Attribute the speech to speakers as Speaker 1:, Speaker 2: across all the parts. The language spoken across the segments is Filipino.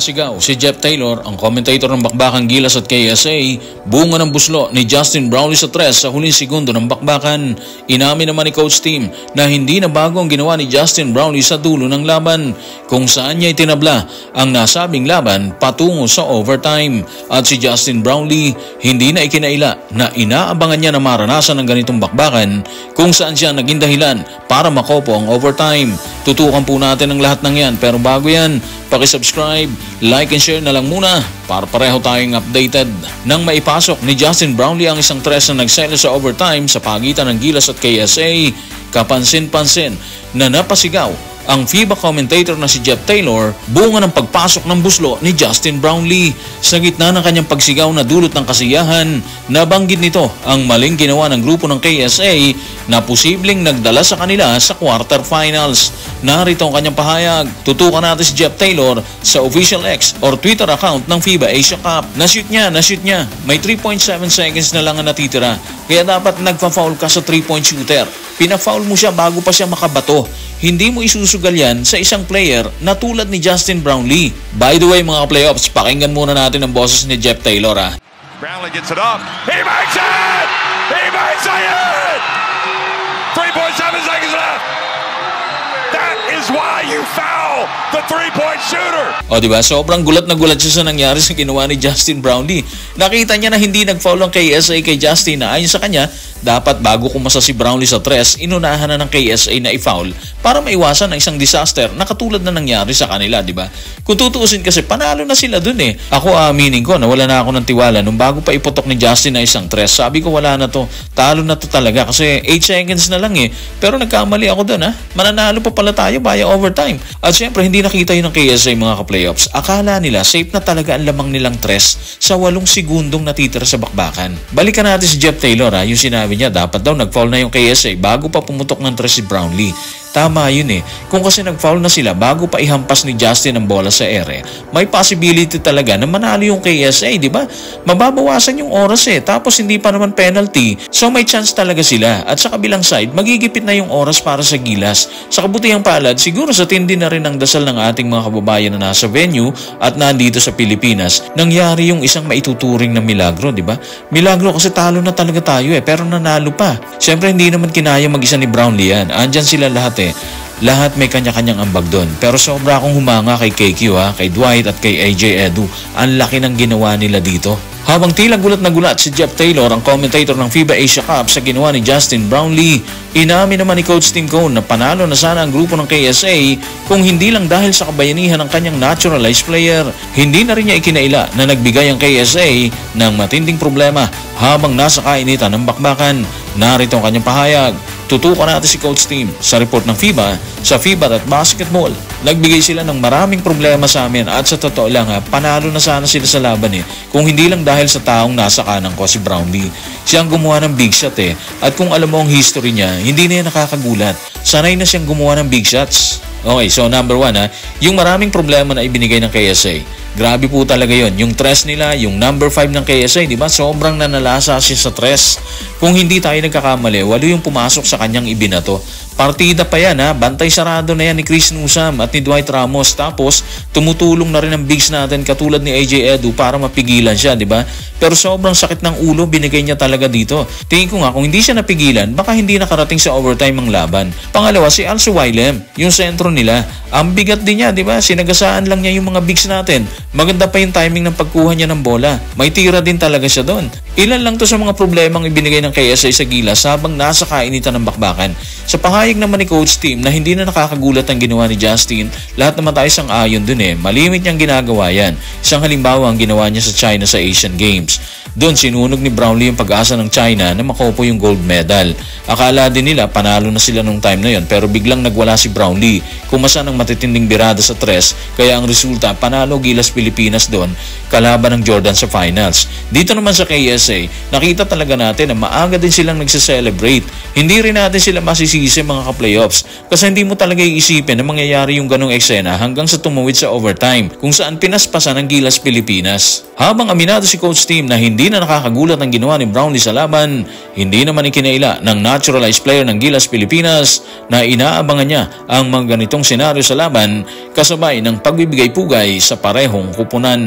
Speaker 1: Sigaw si Jeff Taylor, ang commentator ng Bakbakan Gilas at KSA, bunga ng buslo ni Justin Brownlee sa 3 sa huling segundo ng bakbakan. Inamin naman ni Coach Tim na hindi na bago ang ginawa ni Justin Brownlee sa dulo ng laban, kung saan niya itinabla ang nasabing laban patungo sa overtime. At si Justin Brownlee hindi na ikinaila na inaabangan niya na maranasan ng ganitong bakbakan, kung saan siya naging dahilan para makopo ang overtime. Tutukan po natin ang lahat ng yan, pero bago yan, paki-subscribe, like and share na lang muna para pareho tayong updated. Nang maipasok ni Justin Brownlee ang isang 3 na nagselo sa overtime sa pagitan ng Gilas at KSA, kapansin-pansin na napasigaw ang FIBA commentator na si Jeff Taylor, bunga ng pagpasok ng buslo ni Justin Brownlee. Sa gitna ng kanyang pagsigaw na dulot ng kasiyahan, nabanggit nito ang maling ginawa ng grupo ng KSA na posibleng nagdala sa kanila sa quarterfinals. Narito ang kanyang pahayag. Tutukan natin si Jeff Taylor sa official X or Twitter account ng FIBA Asia Cup. Na-shoot niya. May 3.7 seconds na lang ang natitira, kaya dapat nagpa-foul ka sa 3-point shooter. Pina-foul mo siya bago pa siya makabato. Hindi mo isusugal yan sa isang player na tulad ni Justin Brownlee. By the way mga playoffs, pakinggan muna natin ang boses ni Jeff Taylor.
Speaker 2: Brownlee gets it up. He makes it! He makes it! 3.7 seconds left. That is why you foul the 3-point shooter.
Speaker 1: O diba, sobrang gulat na gulat siya sa nangyari sa ginawa ni Justin Brownlee. Nakita niya na hindi nag-foul ang KSA kay Justin, na ayon sa kanya, dapat bago kumasa si Brownlee sa 3, inunahan na ng KSA na i-foul para maiwasan ang isang disaster na katulad na nangyari sa kanila, di ba? Kung tutuusin kasi, panalo na sila dun eh. Ako aaminin ko na wala na ako ng tiwala nung bago pa iputok ni Justin na isang 3. Sabi ko wala na to, talo na to talaga kasi 8 seconds na lang eh. Pero nagkamali ako dun ha. Mananalo pa pala tayo via overtime. At syempre hindi nakita yun ng KSA mga ka-playoffs. Akala nila safe na talaga ang lamang nilang 3 sa 8 segundong natitira sa bakbakan. Balikan natin si Jeff Taylor ha, yung sinabi niya dapat daw nag-foul na yung KSA bago pa pumutok ng 3 si Brownlee. Tama yun eh. Kung kasi nag-foul na sila bago pa ihampas ni Justin ang bola sa ere, may possibility talaga na manalo yung KSA, di ba? Mababawasan yung oras eh, tapos hindi pa naman penalty. So may chance talaga sila. At sa kabilang side, magigipit na yung oras para sa Gilas. Sa kabutihang palad, siguro sa tindi na rin ang dasal ng ating mga kababayan na nasa venue at nandito sa Pilipinas, nangyari yung isang maituturing na milagro, di ba? Milagro kasi talo na talaga tayo eh, pero nanalo pa. Siyempre hindi naman kinaya mag-isa ni Brownlee yan. Andyan sila lahat eh. Lahat may kanya-kanyang ambag doon. Pero sobra akong humanga kay KQ kay Dwight at kay AJ Edu. Ang laki ng ginawa nila dito. Habang tila gulat na gulat si Jeff Taylor, ang commentator ng FIBA Asia Cup sa ginawa ni Justin Brownlee, inamin naman ni Coach Tim Cone na panalo na sana ang grupo ng KSA kung hindi lang dahil sa kabayanihan ng kanyang naturalized player. Hindi na rin niya ikinaila na nagbigay ang KSA ng matinding problema habang nasa kainitan ng bakbakan. Narito ang kanyang pahayag. Tutukan natin si Coach Tim sa report ng FIBA sa FIBA at basketball. Nagbigay sila ng maraming problema sa amin at sa totoo lang panalo na sana sila sa laban eh. Kung hindi lang dahil sa taong nasa kanan ko si Brownlee. Siyang gumawa ng big shot eh. At kung alam mo ang history niya, hindi na yan nakakagulat. Sanay na siyang gumawa ng big shots. Okay, so number 1 yung maraming problema na ibinigay ng KSA. Grabe po talaga yon. Yung 3 nila, yung number 5 ng KSA, di ba? Sobrang nanalasa siya sa 3. Kung hindi tayo nagkakamali, walo yung pumasok sa kanyang ibinato. Partida pa yan bantay sarado na yan ni Chris Newsome at ni Dwight Ramos. Tapos tumutulong na rin ang bigs natin katulad ni AJ Edu para mapigilan siya, di ba? Pero sobrang sakit ng ulo binigay niya talaga dito. Tingin ko nga kung hindi siya napigilan, baka hindi nakarating sa overtime ang laban. Pangalawa, si Also Wilem, yung sentro nila. Ang bigat din niya, di ba? Sinagasaan lang niya yung mga bigs natin. Maganda pa yung timing ng pagkuha niya ng bola. May tira din talaga siya doon. Ilan lang to sa mga problemang ibinigay ng KSA sa Gilas habang nasa kainitan ng bakbakan. Sa pahayag naman ni Coach Tim na hindi na nakakagulat ang ginawa ni Justin, lahat naman tayo sang-ayon dun eh. Malimit niyang ginagawa yan. Isang halimbawa ang ginawa niya sa China sa Asian Games. Doon sinunog ni Brownlee yung pag-asa ng China na makopo yung gold medal. Akala din nila panalo na sila nung time na yon, pero biglang nagwala si Brownlee. Kumasa ng matitinding birada sa 3, kaya ang resulta panalo Gilas Pilipinas doon kalaban ng Jordan sa finals. Dito naman sa KSA, nakita talaga natin na maaga din silang nagse-celebrate. Hindi rin natin sila masisisi mga ka-playoffs kasi hindi mo talaga iisipin na mangyayari yung ganong eksena hanggang sa tumawid sa overtime kung saan pinaspasan ng Gilas Pilipinas. Habang aminado si Coach Tim na hindi na nakakagulat ang ginawa ni Brownlee sa laban, hindi naman ikinaila ng naturalized player ng Gilas Pilipinas na inaabangan niya ang mga ganitong senaryo sa laban kasabay ng pagbibigay pugay sa parehong parehong kupunan.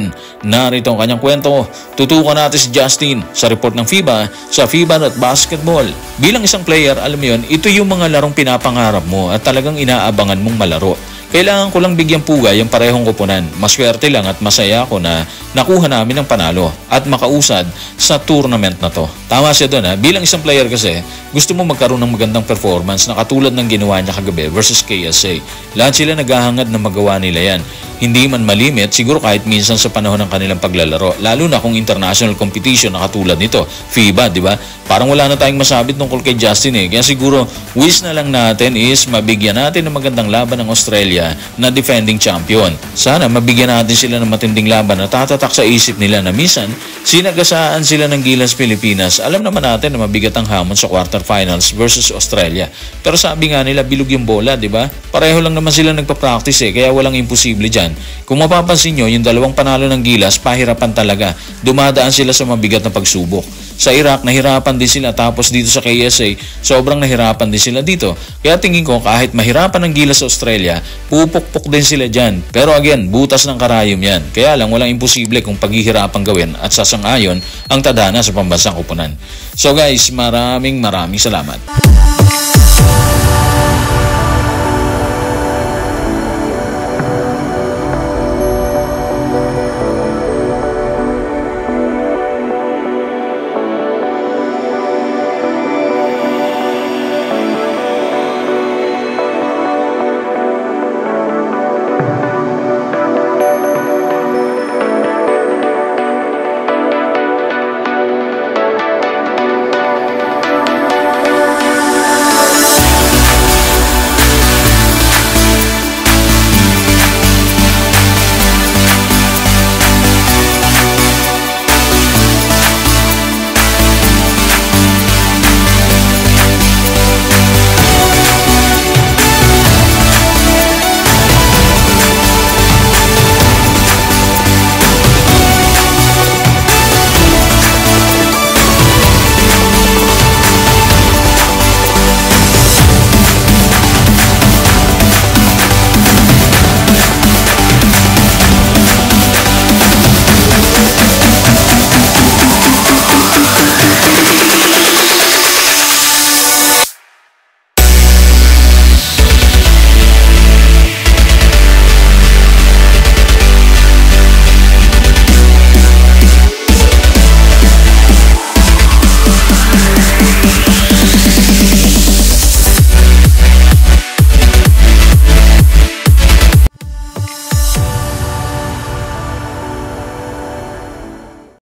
Speaker 1: Narito ang kanyang kwento. Tutukan natin si Justin sa report ng FIBA sa FIBA.basketball. Bilang isang player, alam mo yun, ito yung mga larong pinapangarap mo at talagang inaabangan mong malaro. Kailangan ko lang bigyang pugay yung parehong kupunan. Maswerte lang at masaya ako na nakuha namin ang panalo at makausad sa tournament na to. Tama siya doon ha. Bilang isang player kasi, gusto mo magkaroon ng magandang performance na katulad ng ginawa niya kagabi versus KSA. Lahat sila naghahangad na magawa nila yan. Hindi man malimit, siguro kahit minsan sa panahon ng kanilang paglalaro. Lalo na kung international competition na katulad nito. FIBA, di ba? Parang wala na tayong masabi tungkol kay Justin eh. Kaya siguro, wish na lang natin is mabigyan natin ng magandang laban ng Australia na defending champion. Sana mabigyan natin sila ng matinding laban na tatatak sa isip nila na minsan sinagasaan sila ng Gilas Pilipinas. Alam naman natin na mabigat ang hamon sa quarterfinals versus Australia. Pero sabi nga nila bilog yung bola, di ba? Pareho lang naman sila nagpa-practice kaya walang imposible dyan. Kung mapapansin nyo, yung dalawang panalo ng Gilas, pahirapan talaga. Dumadaan sila sa mabigat na pagsubok. Sa Iraq, nahirapan din sila. Tapos dito sa KSA, sobrang nahirapan din sila dito. Kaya tingin ko, kahit mahirapan ng Gilas sa Australia, pupukpok din sila dyan. Pero again, butas ng karayom yan. Kaya lang, walang imposible kung paghihirapan gawin at sasang-ayon ang tadhana sa pambansang kupunan. So guys, maraming salamat.